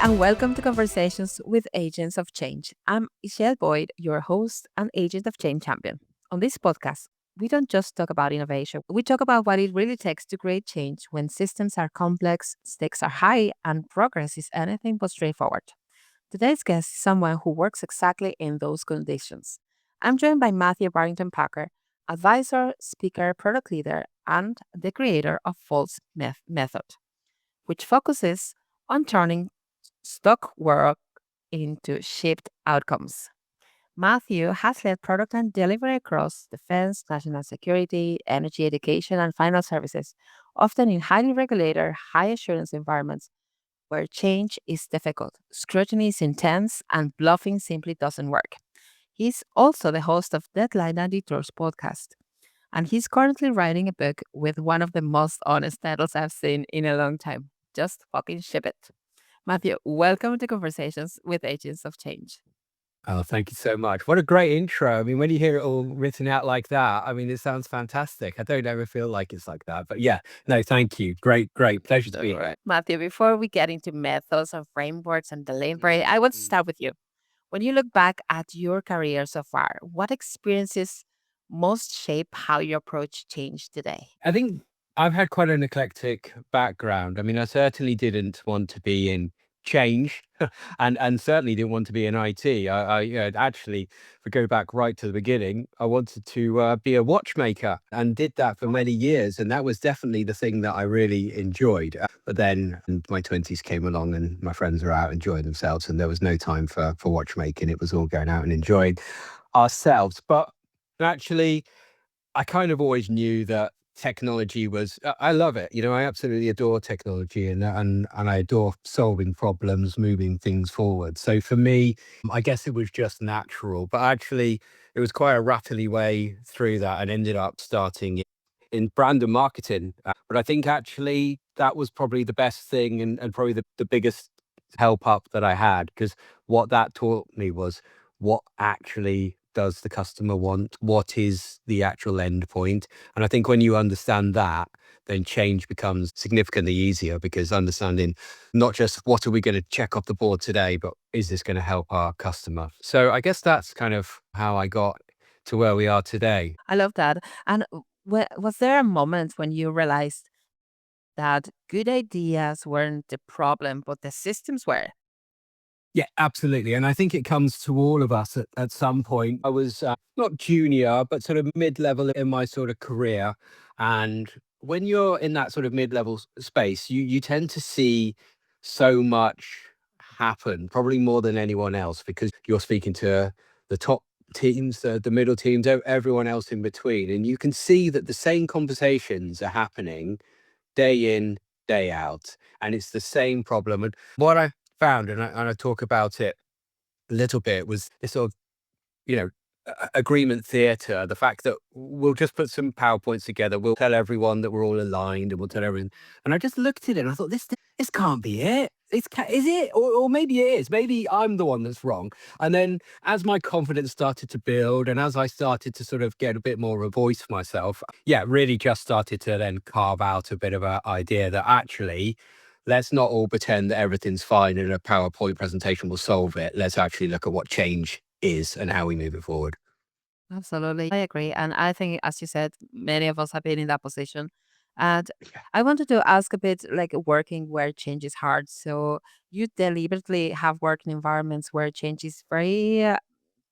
and welcome to Conversations with Agents of Change. I'm Ishel Boyd, your host and Agent of Change champion. On this podcast, we don't just talk about innovation, we talk about what it really takes to create change when systems are complex, stakes are high, and progress is anything but straightforward. Today's guest is someone who works exactly in those conditions. I'm joined by Matthew Barrington Packer, advisor, speaker, product leader, and the creator of False Method, which focuses on turning stock work into shipped outcomes. Matthew has led product and delivery across defense, national security, energy, education, and financial services, often in highly regulated, high assurance environments where change is difficult, scrutiny is intense, and bluffing simply doesn't work. He's also the host of Deadline and Detours podcast, and he's currently writing a book with one of the most honest titles I've seen in a long time. Just fucking ship it. Matthew, welcome to Conversations with Agents of Change. Oh, thank you so much. What a great intro. I mean, when you hear it all written out like that, I mean, it sounds fantastic. I don't ever feel like it's like that. But yeah, no, thank you. Great, great. Pleasure to be here. Matthew, before we get into methods and frameworks and delivery, I want to start with you. When you look back at your career so far, what experiences most shape how you approach change today? I think I've had quite an eclectic background. I mean, I certainly didn't want to be in change and certainly didn't want to be in IT. Actually, if we go back right to the beginning, I wanted to be a watchmaker and did that for many years. And that was definitely the thing that I really enjoyed. But then my 20s came along and my friends were out enjoying themselves and there was no time for watchmaking. It was all going out and enjoying ourselves. But actually, I kind of always knew that technology was I love it. You know, I absolutely adore technology and I adore solving problems, moving things forward. So for me, I guess it was just natural, but actually it was quite a rattly way through that and ended up starting in brand and marketing. But I think actually that was probably the best thing and probably the biggest help up that I had, because what that taught me was what actually does the customer want? What is the actual end point? And I think when you understand that, then change becomes significantly easier, because understanding not just what are we going to check off the board today, but is this going to help our customer? So I guess that's kind of how I got to where we are today. I love that. And was there a moment when you realized that good ideas weren't the problem, but the systems were? Yeah, absolutely. And I think it comes to all of us at some point. I was not junior, but sort of mid level in my sort of career. And when you're in that sort of mid level space, you tend to see so much happen, probably more than anyone else, because you're speaking to the top teams, the middle teams, everyone else in between. And you can see that the same conversations are happening day in, day out. And it's the same problem. And what I found, and I talk about it a little bit, was this sort of, you know, agreement theatre, the fact that we'll just put some PowerPoints together, we'll tell everyone that we're all aligned and we'll tell everyone. And I just looked at it and I thought, this can't be it. Is it? Or maybe it is. Maybe I'm the one that's wrong. And then as my confidence started to build and as I started to sort of get a bit more of a voice for myself, yeah, really just started to then carve out a bit of an idea that actually, let's not all pretend that everything's fine and a PowerPoint presentation will solve it. Let's actually look at what change is and how we move it forward. Absolutely. I agree. And I think, as you said, many of us have been in that position. And Yeah. I wanted to ask a bit like working where change is hard. So you deliberately have worked in environments where change is very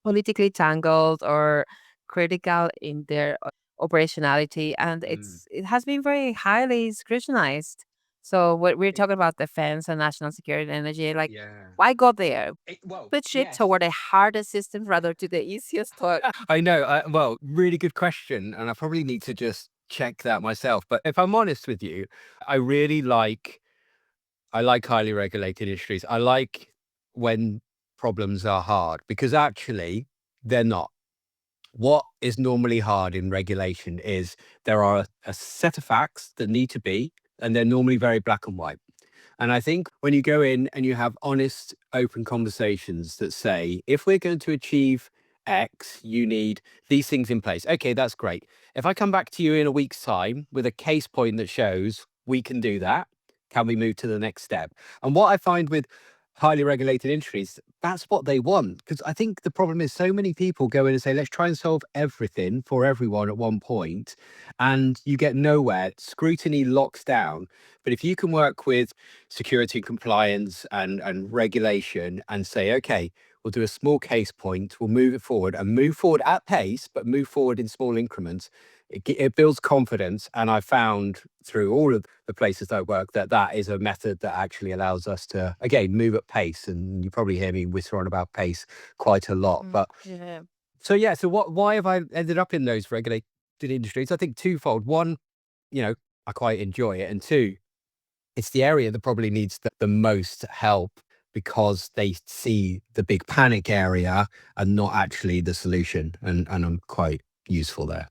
politically tangled or critical in their operationality, and Mm. it has been very highly scrutinized. So what we're It- talking about defense and national security and energy, like yeah. why go there? Well, Switch it yes. toward the hardest system rather to the easiest one. I know. Well, really good question. And I probably need to just check that myself. But if I'm honest with you, I really I like highly regulated industries. I like when problems are hard, because actually they're not. What is normally hard in regulation is there are a set of facts that need to be, and they're normally very black and white. And I think when you go in and you have honest, open conversations that say, if we're going to achieve X, you need these things in place. Okay, that's great. If I come back to you in a week's time with a case point that shows we can do that, can we move to the next step? And what I find with highly regulated industries, that's what they want. Because I think the problem is so many people go in and say, let's try and solve everything for everyone at one point, and you get nowhere. Scrutiny locks down. But if you can work with security compliance and regulation and say, okay, we'll do a small case point, we'll move it forward and move forward at pace, but move forward in small increments. It builds confidence. And I found through all of the places that I work that that is a method that actually allows us to, again, move at pace. And you probably hear me whisper on about pace quite a lot. But Yeah. so, yeah, so why have I ended up in those regulated industries? I think twofold. One, I quite enjoy it. And two, it's the area that probably needs the most help because they see the big panic area and not actually the solution. And I'm quite useful there.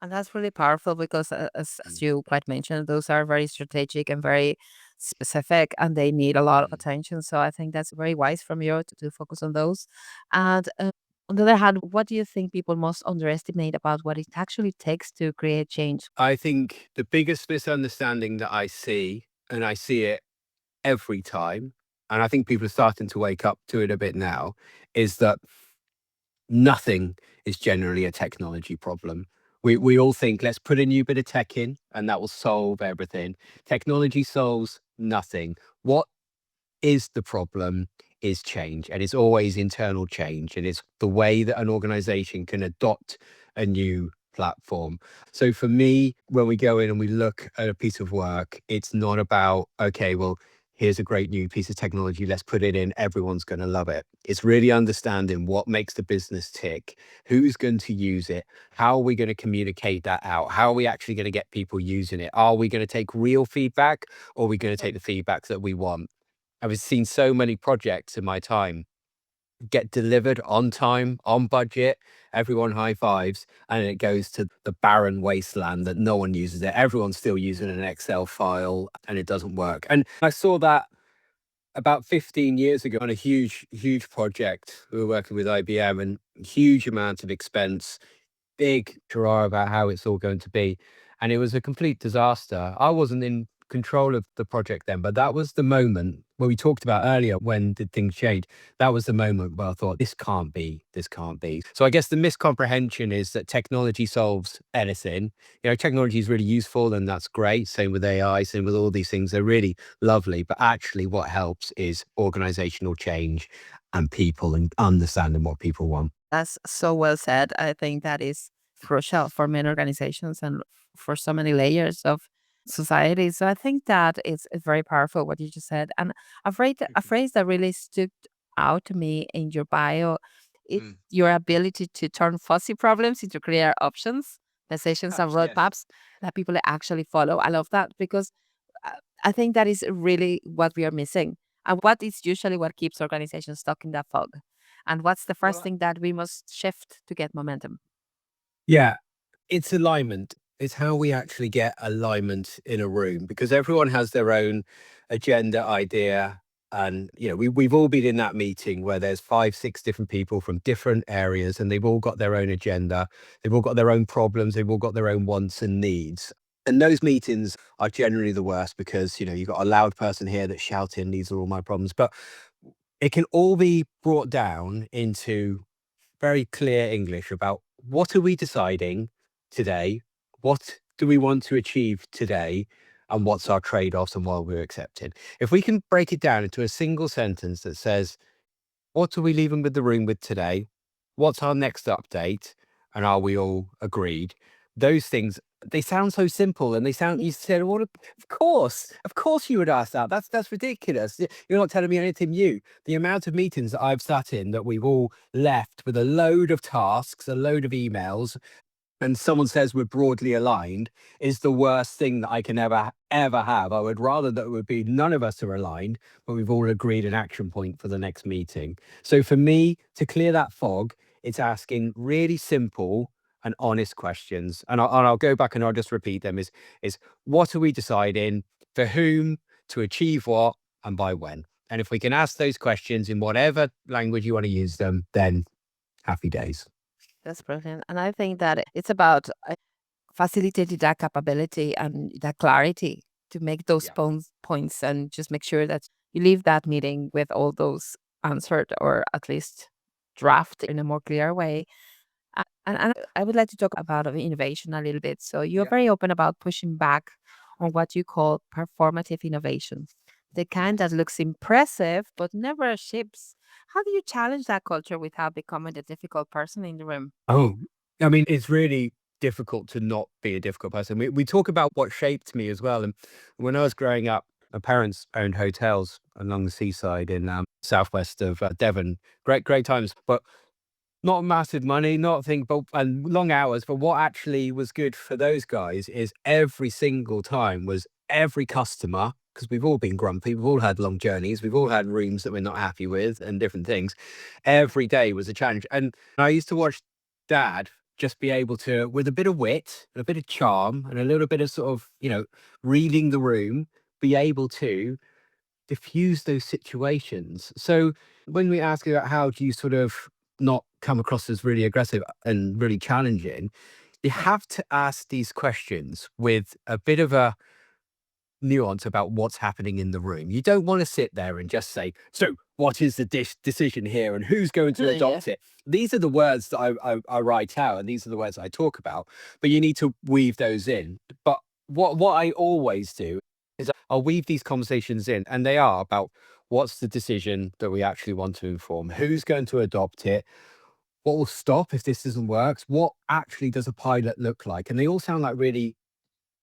And that's really powerful because, as Mm, you quite mentioned, those are very strategic and very specific, and they need a lot of mm, attention. So I think that's very wise from you to focus on those. And on the other hand, what do you think people must underestimate about what it actually takes to create change? I think the biggest misunderstanding that I see, and I see it every time, and I think people are starting to wake up to it a bit now, is that nothing is generally a technology problem. We all think, let's put a new bit of tech in and that will solve everything. Technology solves nothing. What is the problem is change, and it's always internal change, and it's the way that an organization can adopt a new platform. So for me, when we go in and we look at a piece of work, it's not about, okay, well, here's a great new piece of technology, let's put it in, everyone's going to love it. It's really understanding what makes the business tick, who's going to use it, how are we going to communicate that out, how are we actually going to get people using it, are we going to take real feedback, or are we going to take the feedback that we want? I've seen so many projects in my time get delivered on time, on budget, everyone high fives, and it goes to the barren wasteland that no one uses it. Everyone's still using an Excel file and it doesn't work. And I saw that about 15 years ago on a huge project. We were working with IBM and huge amount of expense, big hurrah about how it's all going to be. And it was a complete disaster. I wasn't in control of the project then, but that was the moment where we talked about earlier, when did things change? That was the moment where I thought, this can't be, this can't be. So I guess the miscomprehension is that technology solves anything. Technology is really useful and that's great. Same with AI, same with all these things. They're really lovely. But actually, what helps is organizational change and people and understanding what people want. That's so well said. I think that is crucial for many organizations and for so many layers of society. So I think that it's very powerful what you just said. And a phrase that really stood out to me in your bio is Mm. your ability to turn fuzzy problems into clear options, decisions, and Yes. roadmaps that people actually follow. I love that because uh, I think that is really what we are missing. And what is usually what keeps organizations stuck in that fog. And what's the first Well, thing that we must shift to get momentum? yeah, it's alignment. It's how we actually get alignment in a room, because everyone has their own agenda, idea. And, we've all been in that meeting where there's 5, 6 different people from different areas and they've all got their own agenda. They've all got their own problems. They've all got their own wants and needs. And those meetings are generally the worst because, you've got a loud person here that's shouting, these are all my problems. But it can all be brought down into very clear English about what are we deciding today? What do we want to achieve today? And what's our trade offs and what we're accepting? If we can break it down into a single sentence that says, what are we leaving with the room with today? What's our next update? And are we all agreed? Those things, they sound so simple, and you said, well, of course you would ask that. That's ridiculous. You're not telling me anything new. The amount of meetings that I've sat in that we've all left with a load of tasks, a load of emails, and someone says we're broadly aligned is the worst thing that I can ever have. I would rather that it would be none of us are aligned, but we've all agreed an action point for the next meeting. So for me, to clear that fog, it's asking really simple and honest questions. And I'll go back and I'll just repeat them is what are we deciding, for whom, to achieve what, and by when? And if we can ask those questions in whatever language you want to use them, then happy days. That's brilliant. And I think that it's about facilitating that capability and that clarity to make those Yeah. points and just make sure that you leave that meeting with all those answered, or at least draft in a more clear way. And I would like to talk about innovation a little bit. So you're Yeah. very open about pushing back on what you call performative innovation, the kind that looks impressive but never ships. How do you challenge that culture without becoming the difficult person in the room? Oh, I mean, it's really difficult to not be a difficult person. We talk about what shaped me as well. And when I was growing up, my parents owned hotels along the seaside in southwest of Devon. Great times, but not massive money, not thing, but and long hours. But what actually was good for those guys is every single time was every customer, because we've all been grumpy, we've all had long journeys, we've all had rooms that we're not happy with and different things. Every day was a challenge. And I used to watch dad just be able to, with a bit of wit and a bit of charm and a little bit of sort of, reading the room, be able to diffuse those situations. So when we ask about how do you sort of not come across as really aggressive and really challenging, you have to ask these questions with a bit of a nuance about what's happening in the room. You don't want to sit there and just say, so what is the decision here and who's going to Yeah. adopt it? These are the words that I write out and these are the words I talk about, but you need to weave those in. But what I always do is I'll weave these conversations in, and they are about what's the decision that we actually want to inform, who's going to adopt it, what will stop if this doesn't work, what actually does a pilot look like? And they all sound like really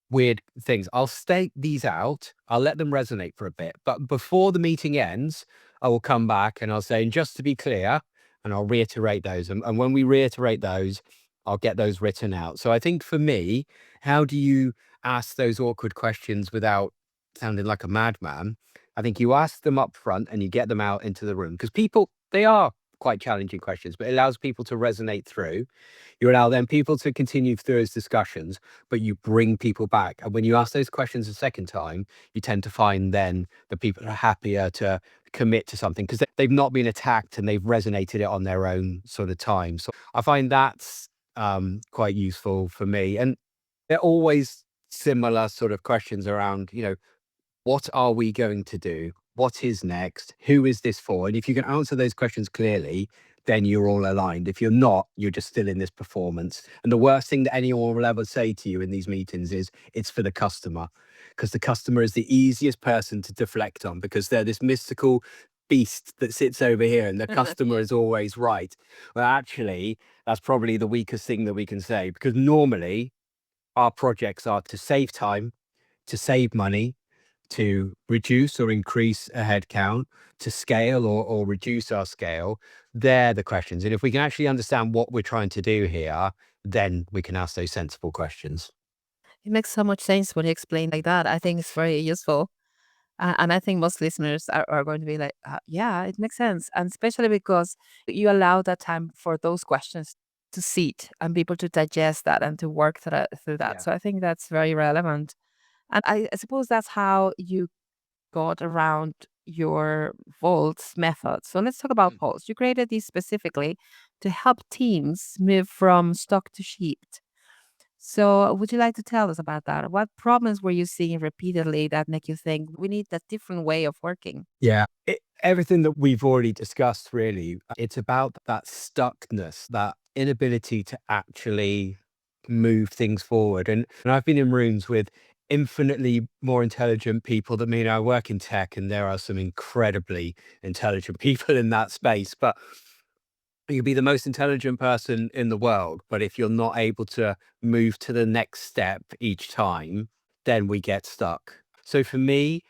weird things. I'll state these out. I'll let them resonate for a bit. But before the meeting ends, I will come back and I'll say, and just to be clear, and I'll reiterate those. And when we reiterate those, I'll get those written out. So I think for me, how do you ask those awkward questions without sounding like a madman? I think you ask them up front and you get them out into the room because people, they are quite challenging questions, but it allows people to resonate through. You allow then people to continue through those discussions, but you bring people back. And when you ask those questions a second time, you tend to find then the people are happier to commit to something because they've not been attacked and they've resonated it on their own sort of time. So I find that's quite useful for me. And they're always similar sort of questions around, what are we going to do? What is next? Who is this for? And if you can answer those questions clearly, then you're all aligned. If you're not, you're just still in this performance. And the worst thing that anyone will ever say to you in these meetings is it's for the customer, because the customer is the easiest person to deflect on because they're this mystical beast that sits over here and the customer is always right. Well, actually, that's probably the weakest thing that we can say because normally our projects are to save time, to save money, to reduce or increase a headcount, to scale or reduce our scale. They're the questions. And if we can actually understand what we're trying to do here, then we can ask those sensible questions. It makes so much sense when you explain like that. I think it's very useful. And I think most listeners are going to be like, yeah, it makes sense. And especially because you allow that time for those questions to sit and people to digest that and to work through that. Yeah. So I think that's very relevant. And I suppose that's how you got around your Volts method. So let's talk about Mm. Pulse. You created these specifically to help teams move from stock to sheet. So would you like to tell us about that? What problems were you seeing repeatedly that make you think we need a different way of working? Yeah. Everything that we've already discussed, really, it's about that stuckness, that inability to actually move things forward. And I've been in rooms with infinitely more intelligent people than me. And I work in tech, and there are some incredibly intelligent people in that space. But you could be the most intelligent person in the world, but if you're not able to move to the next step each time, then we get stuck. So for me,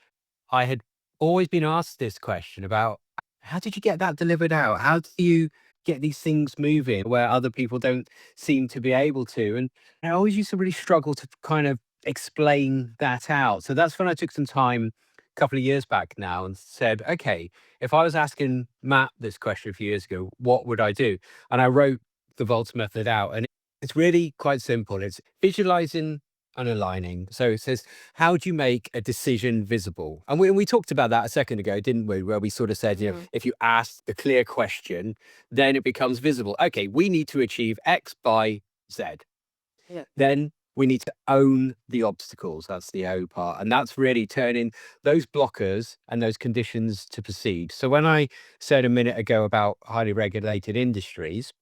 I had always been asked this question about how did you get that delivered out? How do you get these things moving where other people don't seem to be able to? And I always used to really struggle to kind of explain that out. So that's when I took some time a couple of years back now and said, okay, if I was asking Matt this question a few years ago, what would I do? And I wrote the Volts method out. And it's really quite simple. It's visualizing and aligning. So it says, how do you make a decision visible? And we talked about that a second ago, didn't we? Where we sort of said, if you ask a clear question, then it becomes visible. Okay, we need to achieve X by Z. Yeah. Then We need to own the obstacles. That's the O part. And that's really turning those blockers and those conditions to proceed. So when I said a minute ago about highly regulated industries,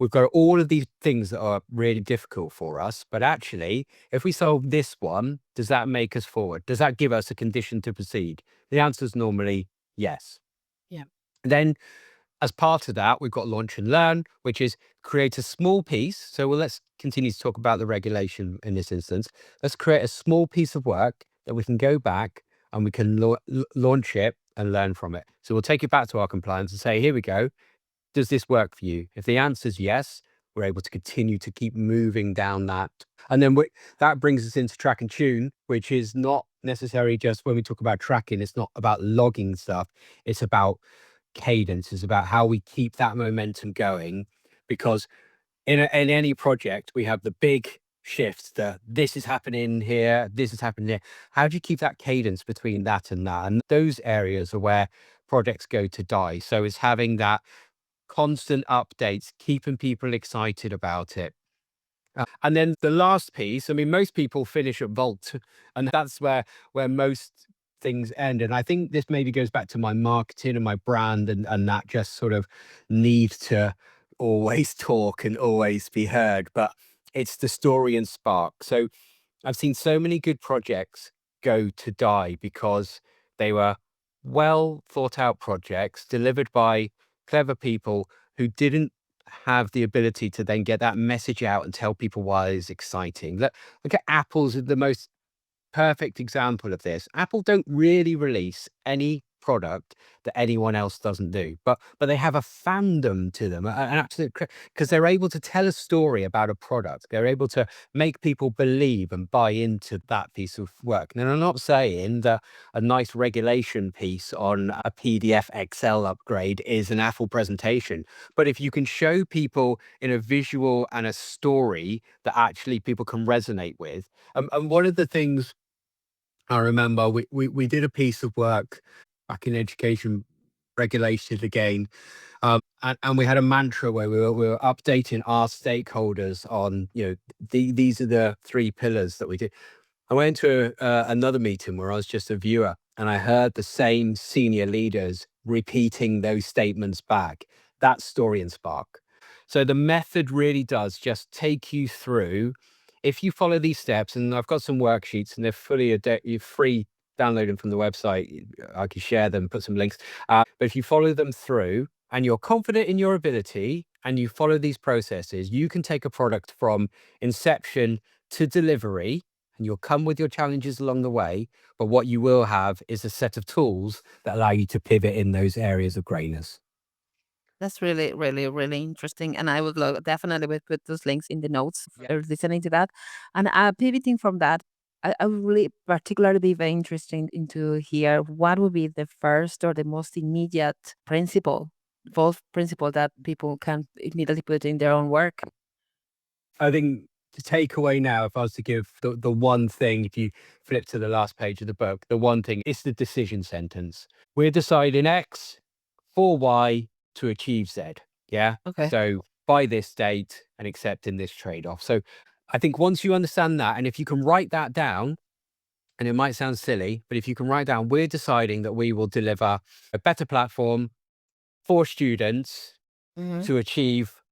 we've got all of these things that are really difficult for us. But actually, if we solve this one, does that make us forward? Does that give us a condition to proceed? The answer is normally yes. Yeah. Then as part of that, we've got launch and learn, which is create a small piece. So let's continue to talk about the regulation in this instance. Let's create a small piece of work that we can go back and we can launch it and learn from it. So we'll take it back to our compliance and say, here we go. Does this work for you? If the answer is yes, we're able to continue to keep moving down that. And then that brings us into track and tune, which is not necessarily just when we talk about tracking, it's not about logging stuff. It's about cadence, is about how we keep that momentum going, because in any project we have the big shifts, this is happening here, this is happening there. How do you keep that cadence between that and that? And those areas are where projects go to die. So it's having that constant updates, keeping people excited about it. And then the last piece, I mean, most people finish at Vault, and that's where most things end. And I think this maybe goes back to my marketing and my brand, and that just sort of need to always talk and always be heard. But it's the story and spark. So I've seen so many good projects go to die because they were well thought out projects delivered by clever people who didn't have the ability to then get that message out and tell people why it's exciting. Look at Apple's the most perfect example of this. Apple don't really release any product that anyone else doesn't do, but they have a fandom to them, an absolute, because they're able to tell a story about a product. They're able to make people believe and buy into that piece of work. And I'm not saying that a nice regulation piece on a PDF Excel upgrade is an Apple presentation, but if you can show people in a visual and a story that actually people can resonate with, and one of the things I remember we did a piece of work back in education, regulated again, and we had a mantra where we were updating our stakeholders on, these are the three pillars that we did. I went to another meeting where I was just a viewer, and I heard the same senior leaders repeating those statements back. That's story and spark. So the method really does just take you through. If you follow these steps, and I've got some worksheets, and they're you're free, download them from the website. I can share them, put some links. But if you follow them through and you're confident in your ability and you follow these processes, you can take a product from inception to delivery, and you'll come with your challenges along the way. But what you will have is a set of tools that allow you to pivot in those areas of greatness. That's really, really, really interesting. And I would definitely would put those links in the notes Yeah. for listening to that. And pivoting from that, I would really particularly be very interested into here what would be the first or the most immediate principle, both principle that people can immediately put in their own work. I think the takeaway now, if I was to give the one thing, if you flip to the last page of the book, the one thing is the decision sentence. We're deciding X for Y to achieve Z. Yeah. Okay. So by this date and accepting this trade off. So I think once you understand that, and if you can write that down, and it might sound silly, but if you can write down, we're deciding that we will deliver a better platform for students Hmm. to achieve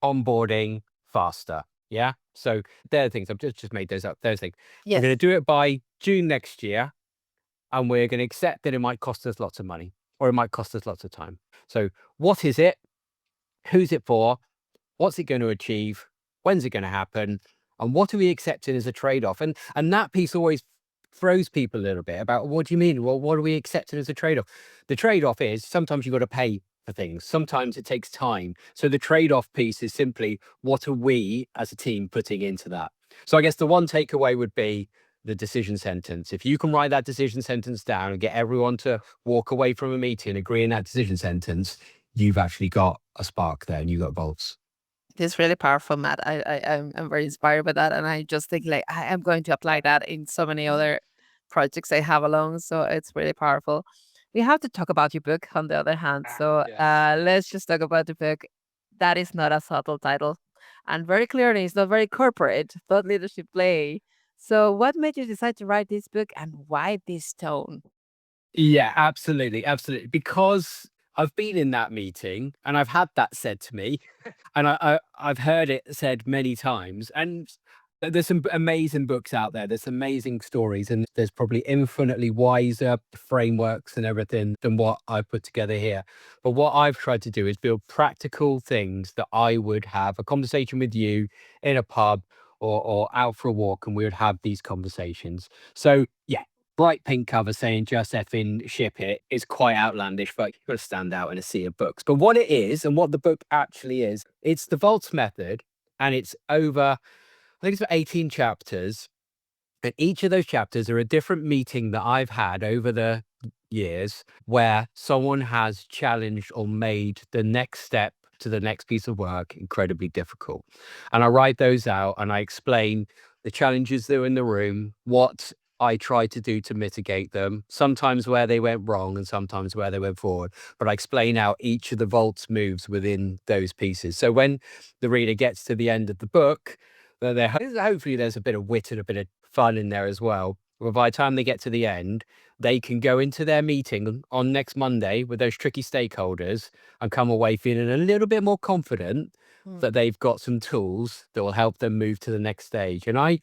onboarding faster. Yeah. So they're the things I've just made those up. Those things. We're going to Yes. do it by June next year, and we're going to accept that it might cost us lots of money or it might cost us lots of time. So what is it? Who's it for? What's it going to achieve? When's it going to happen? And what are we accepting as a trade-off? And that piece always throws people a little bit about, what do you mean? Well, what are we accepting as a trade-off? The trade-off is sometimes you've got to pay for things. Sometimes it takes time. So the trade-off piece is simply, what are we as a team putting into that? So I guess the one takeaway would be the decision sentence. If you can write that decision sentence down and get everyone to walk away from a meeting agreeing that decision sentence, you've actually got a spark there and you've got bolts. It's really powerful, Matt. I'm very inspired by that, and I just think like I am going to apply that in so many other projects I have along. So it's really powerful. We have to talk about your book, on the other hand. So Yes. let's just talk about the book. That is not a subtle title. And very clearly, it's not very corporate, thought leadership play. So, what made you decide to write this book and why this tone? Yeah, absolutely, absolutely. Because I've been in that meeting and I've had that said to me, and I've heard it said many times. And there's some amazing books out there. There's amazing stories, and there's probably infinitely wiser frameworks and everything than what I've put together here. But what I've tried to do is build practical things that I would have a conversation with you in a pub or out for a walk, and we would have these conversations. So yeah, bright pink cover saying just effing ship it is quite outlandish, but you've got to stand out in a sea of books. But what it is, and what the book actually is, it's the Volts method, and it's over, I think it's about 18 chapters. And each of those chapters are a different meeting that I've had over the years where someone has challenged or made the next step to the next piece of work incredibly difficult. And I write those out and I explain the challenges that were in the room, what I tried to do to mitigate them, sometimes where they went wrong and sometimes where they went forward. But I explain out each of the Volts moves within those pieces. So when the reader gets to the end of the book, hopefully there's a bit of wit and a bit of fun in there as well. But by the time they get to the end, they can go into their meeting on next Monday with those tricky stakeholders and come away feeling a little bit more confident Hmm. that they've got some tools that will help them move to the next stage. And I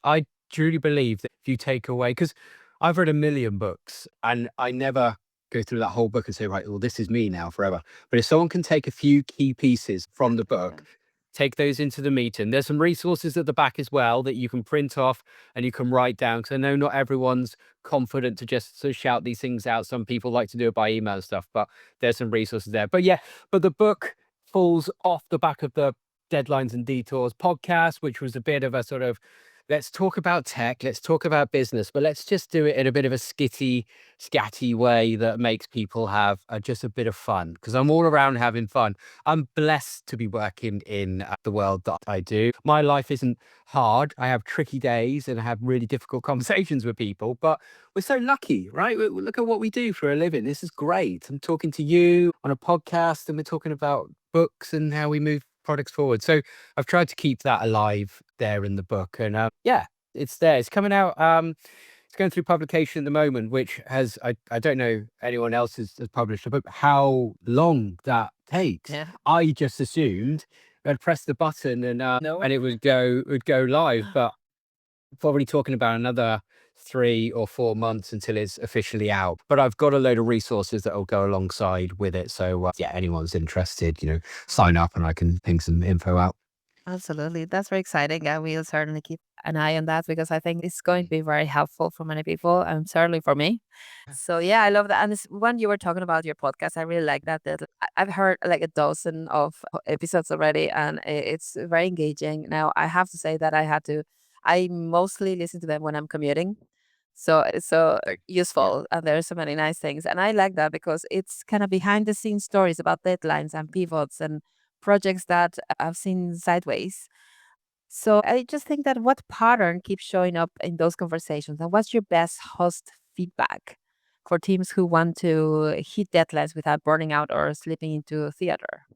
truly believe that if you take away, because I've read a million books and I never go through that whole book and say, right, well, this is me now forever. But if someone can take a few key pieces from the Yeah. book, take those into the meeting. There's some resources at the back as well that you can print off and you can write down. Because I know not everyone's confident to just sort of shout these things out. Some people like to do it by email and stuff, but there's some resources there. But yeah, but the book falls off the back of the Deadlines and Detours podcast, which was a bit of a sort of, let's talk about tech, let's talk about business, but let's just do it in a bit of a scatty way that makes people have just a bit of fun. Because I'm all around having fun. I'm blessed to be working in the world that I do. My life isn't hard. I have tricky days and I have really difficult conversations with people, but we're so lucky, right? Look at what we do for a living. This is great. I'm talking to you on a podcast and we're talking about books and how we move products forward. So I've tried to keep that alive there in the book. And yeah, it's there. It's coming out. It's going through publication at the moment, which has, I don't know anyone else has published a book, how long that takes. Yeah. I just assumed I'd press the button and No. and it would go live, but probably talking about another 3 or 4 months until it's officially out. But I've got a load of resources that will go alongside with it. So yeah, anyone's interested, sign up and I can ping some info out. Absolutely. That's very exciting. I will certainly keep an eye on that because I think it's going to be very helpful for many people and certainly for me. So yeah, I love that. And when you were talking about your podcast, I really like that. I've heard like a dozen of episodes already and it's very engaging. Now I have to say that I mostly listen to them when I'm commuting. So it's so Yeah. useful and there's so many nice things. And I like that because it's kind of behind the scenes stories about deadlines and pivots and projects that I've seen sideways. So I just think that what pattern keeps showing up in those conversations, and what's your best host feedback for teams who want to hit deadlines without burning out or slipping into theater?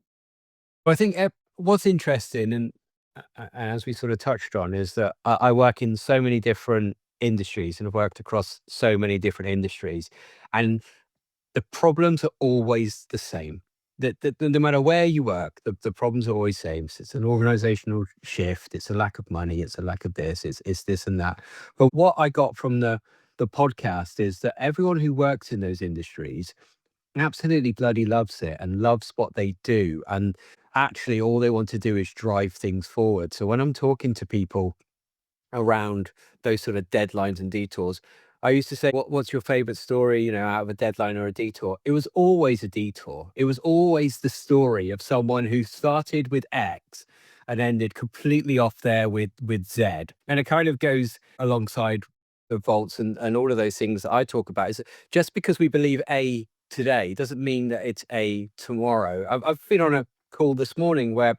Well, I think what's interesting, and as we sort of touched on, is that I work in so many different industries and I've worked across so many different industries. And the problems are always the same. No matter where you work, the problems are always the same. So it's an organizational shift. It's a lack of money. It's a lack of this. It's this and that. But what I got from the podcast is that everyone who works in those industries absolutely bloody loves it and loves what they do. And actually, all they want to do is drive things forward. So when I'm talking to people around those sort of deadlines and detours. I used to say, what's your favorite story, out of a deadline or a detour? It was always a detour. It was always the story of someone who started with X and ended completely off there with Z. And it kind of goes alongside the vaults and all of those things that I talk about is that just because we believe A today doesn't mean that it's A tomorrow. I've been on a call this morning where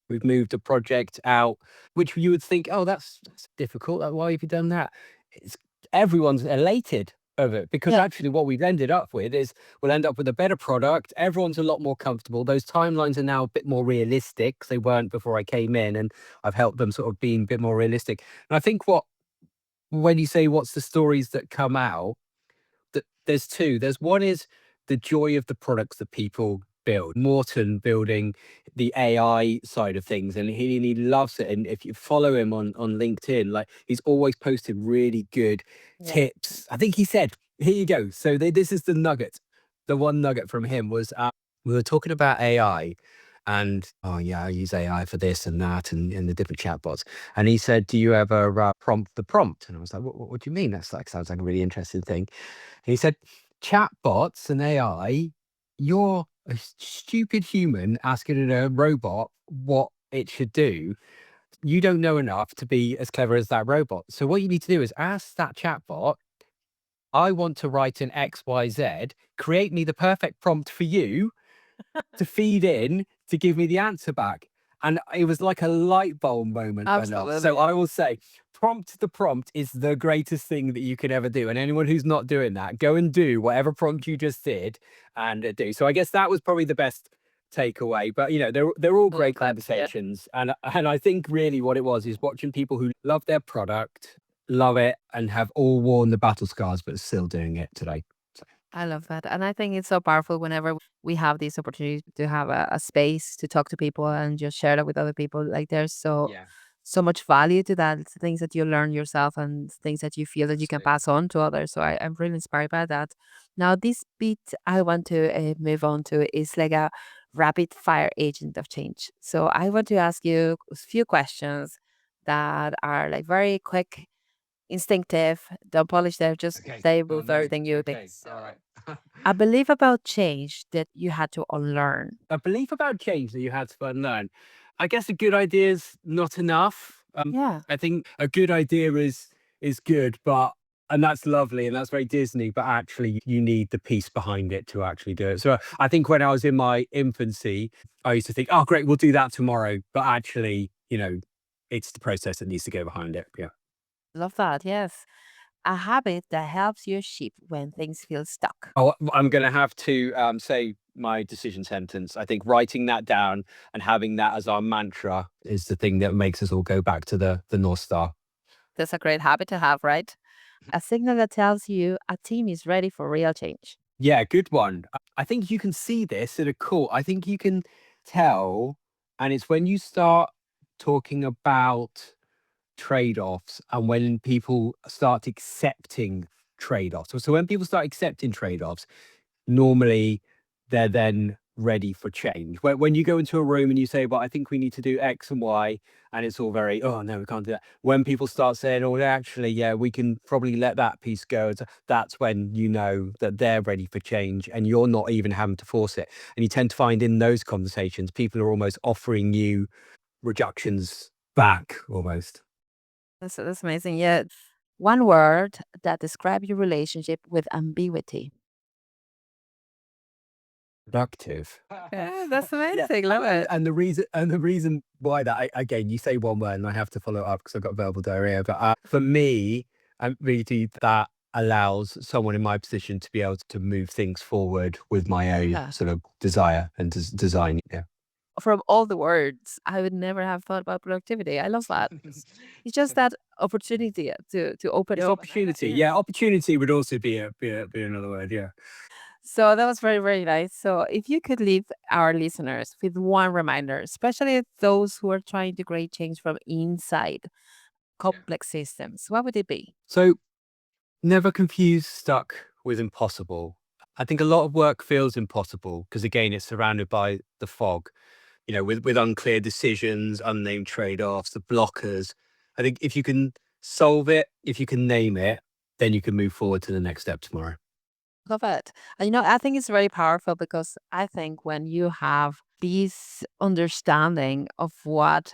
we've moved a project out, which you would think, oh, that's difficult. Why have you done that? It's everyone's elated. of it, because Yeah. actually what we've ended up with is we'll end up with a better product. Everyone's a lot more comfortable. Those timelines are now a bit more realistic 'cause they weren't before I came in, and I've helped them sort of being a bit more realistic. And I think when you say what's the stories that come out, there's two. There's one is the joy of the products that people build. Morton building the AI side of things, and he loves it. And if you follow him on LinkedIn, like he's always posted really good Yeah. tips. I think he said, "Here you go." So this is the nugget. The one nugget from him was we were talking about AI. And oh yeah, I use AI for this and that and the different chatbots. And he said, "Do you ever prompt the prompt?" And I was like, what do you mean? That's like sounds like a really interesting thing. He said, chatbots and AI, you're a stupid human asking a robot what it should do. You don't know enough to be as clever as that robot. So what you need to do is ask that chatbot, I want to write an XYZ, create me the perfect prompt for you to feed in to give me the answer back. And it was like a light bulb moment went off. So Absolutely. I will say, prompt the prompt is the greatest thing that you can ever do. And anyone who's not doing that, go and do whatever prompt you just did and do. So I guess that was probably the best takeaway. But you know, they're all Love great that. Yeah. conversations. And I think really what it was is watching people who love their product, love it, and have all worn the battle scars, but still doing it today. So, I love that. And I think it's so powerful whenever we have these opportunities to have a space to talk to people and just share that with other people. Like there's yeah, so much value to that. It's things that you learn yourself and things that you feel that you can absolutely. pass on to others. So I'm really inspired by that. Now, this bit I want to move on to is like a rapid fire agent of change. So I want to ask you a few questions that are like very quick, instinctive, don't polish them, just Okay. say Oh with no. everything you think. Okay. All So, right. a belief about change that you had to unlearn. A belief about change that you had to unlearn. I guess a good idea is not enough. Yeah, I think a good idea is good, but and that's lovely and that's very Disney, but actually you need the piece behind it to actually do it. So I think when I was in my infancy, I used to think, oh great, we'll do that tomorrow. But actually, it's the process that needs to go behind it. Yeah. love that. Yes. A habit that helps you shift when things feel stuck. Oh, I'm going to have to say my decision sentence. I think writing that down and having that as our mantra is the thing that makes us all go back to the North Star. That's a great habit to have, right? A signal that tells you a team is ready for real change. Yeah, good one. I think you can see this at a call. I think you can tell, and it's when you start talking about trade-offs and when people start accepting trade-offs. So when people start accepting trade-offs, normally they're then ready for change. When you go into a room and you say, "Well, I think we need to do X and Y," and it's all very, "Oh no, we can't do that." When people start saying, "Oh, actually, yeah, we can probably let that piece go," that's when you know that they're ready for change, and you're not even having to force it. And you tend to find in those conversations, people are almost offering you reductions back, almost. That's amazing. Yeah. One word that describes your relationship with ambiguity. Productive. Yeah, that's Yeah, amazing. Love it. and the reason why that again, you say one word, and I have to follow it up because I've got verbal diarrhea. But for me, really, that allows someone in my position to be able to move things forward with my own Yeah. sort of desire and design. Yeah, From all the words, I would never have thought about productivity. I love that. It's just that opportunity to open it's up. And opportunity. yeah. Yeah, opportunity would also be another word. Yeah. So that was very, very nice. So if you could leave our listeners with one reminder, especially those who are trying to create change from inside complex systems, what would it be? So never confuse stuck with impossible. I think a lot of work feels impossible because again, it's surrounded by the fog, with unclear decisions, unnamed trade-offs, the blockers. I think if you can solve it, if you can name it, then you can move forward to the next step tomorrow. Love it. And I think it's very powerful because I think when you have this understanding of what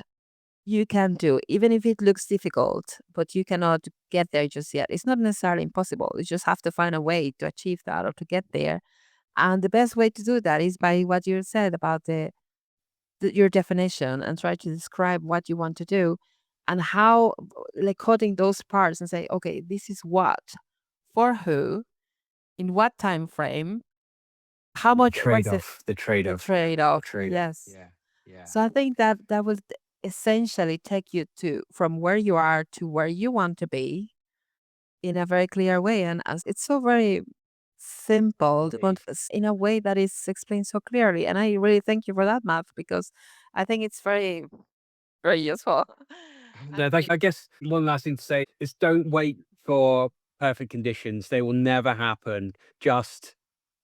you can do, even if it looks difficult, but you cannot get there just yet, it's not necessarily impossible. You just have to find a way to achieve that or to get there. And the best way to do that is by what you said about your definition and try to describe what you want to do and how, like cutting those parts and say, okay, this is what, for who, in what time frame, how much, what's The trade the off. trade-off? Trade off. Yes. Yeah. Yeah. So I think that that will essentially take you to from where you are to where you want to be in a very clear way. And as it's so very simple, but Indeed. in a way that is explained so clearly. And I really thank you for that, Matt, because I think it's very, very useful. No, thank you. I guess one last thing to say is don't wait for perfect conditions. They will never happen. Just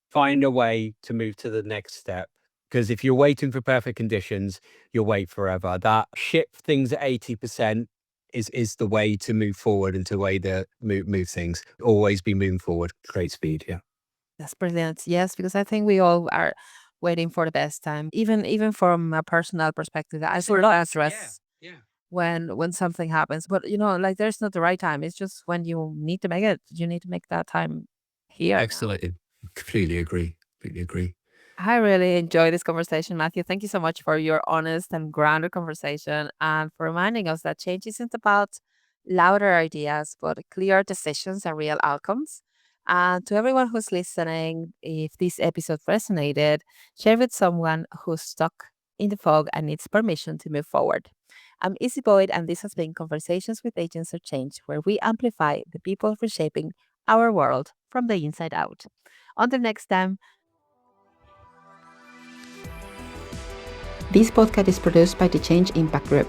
find a way to move to the next step. Because if you're waiting for perfect conditions, you'll wait forever. That ship things at 80% is the way to move forward and to the way to move things. Always be moving forward. Great speed. Yeah. That's brilliant. Yes, because I think we all are waiting for the best time. Even from a personal perspective, I feel a lot of Yeah. stress Yeah. when something happens. But like there's not the right time. It's just when you need to make it, you need to make that time here now. Excellent. Completely agree. Completely agree. I really enjoyed this conversation, Matthew. Thank you so much for your honest and grounded conversation and for reminding us that change isn't about louder ideas, but clear decisions and real outcomes. And to everyone who's listening, if this episode resonated, share with someone who's stuck in the fog and needs permission to move forward. I'm Izzy Boyd, and this has been Conversations with Agents of Change, where we amplify the people reshaping our world from the inside out. Until next time, this podcast is produced by the Change Impact Group.